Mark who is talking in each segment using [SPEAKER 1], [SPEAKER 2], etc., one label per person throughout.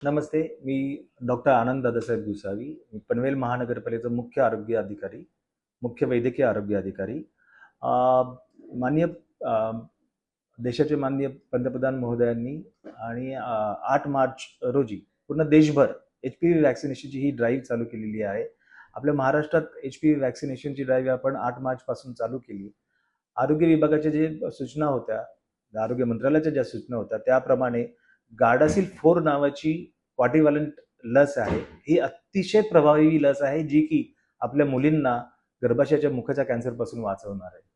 [SPEAKER 1] नमस्ते. मी doctor आनंद दादासाहेब गुसावी. मी पनवेल महानगरपालिकेचा मुख्य आरोग्य अधिकारी, मुख्य वैद्यकीय आरोग्य अधिकारी. अ, माननीय अ, देशाचे माननीय पंतप्रधान महोदयांनी आणि 8 मार्च रोजी पूर्ण देशभर एच-पी-व्ही व्हॅक्सिनेशनची ही ड्राईव्ह चालू केलेली आहे. आपल्या महाराष्ट्रात एच-पी-व्ही व्हॅक्सिनेशनची ड्राईव्ह आपण 8 मार्चपासून चालू केली. आरोग्य विभागाच्या जे सूचना होत्या, आरोग्य मंत्रालयाच्या ज्या सूचना होत्या त्याप्रमाणे गार्डासिल 4 नावाची क्वाड्रिव्हॅलंट लस आहे. ही अतिशय प्रभावी लस आहे, जी की आपल्या मुलींना गर्भाशयाच्या मुखाच्या कॅन्सरपासून वाचवणार आहे.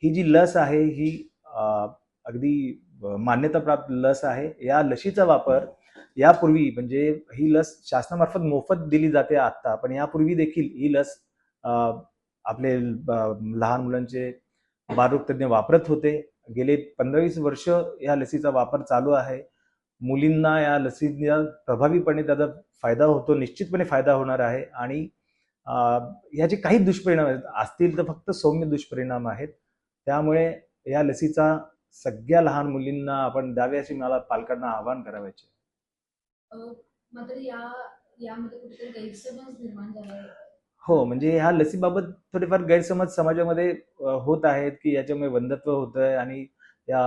[SPEAKER 1] ही जी लस आहे ही अगदी मान्यताप्राप्त लस आहे. या लशीचा वापर यापूर्वी म्हणजे ही लस शासनामार्फत मोफत दिली जाते आत्ता, पण यापूर्वी देखील ही लस आपले लहान मुलांचे बालरोग तज्ञ वापरत होते. गेले 15-20 वर्ष या लसीचा वापर चालू आहे. मुलींना या लसीचा प्रभावीपणे त्याचा फायदा होतो, निश्चितपणे फायदा होणार आहे. आणि ह्याचे काही दुष्परिणाम असतील तर फक्त सौम्य दुष्परिणाम आहेत. त्यामुळे या लसीचा सगळ्या लहान मुलींना आपण द्यावे असे मला पालकांना आवाहन करायचे.
[SPEAKER 2] मात्र यामध्ये कुठेतरी गैरसमज निर्माण झाला आहे.
[SPEAKER 1] हो, म्हणजे ह्या लसीबाबत थोडेफार गैरसमज समाजामध्ये होत आहेत की याच्यामुळे वंध्यत्व होतंय आणि या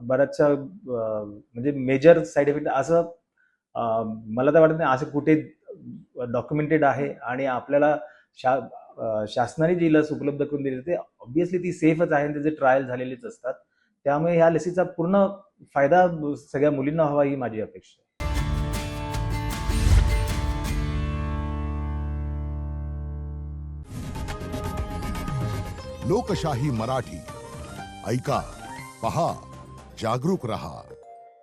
[SPEAKER 1] बऱ्याचशा म्हणजे मेजर साईड इफेक्ट असं मला तर वाटत नाही असं कुठे डॉक्युमेंटेड आहे. आणि आपल्याला शासनाने जी लस उपलब्ध करून दिली ते ऑब्व्हियसली ती सेफच आहे आणि त्याचे ट्रायल झालेलेच असतात. त्यामुळे ह्या लसीचा पूर्ण फायदा सगळ्या मुलींना व्हावा ही माझी अपेक्षा आहे.
[SPEAKER 3] लोकशाही मराठी ऐका, पहा, जागरूक रहा.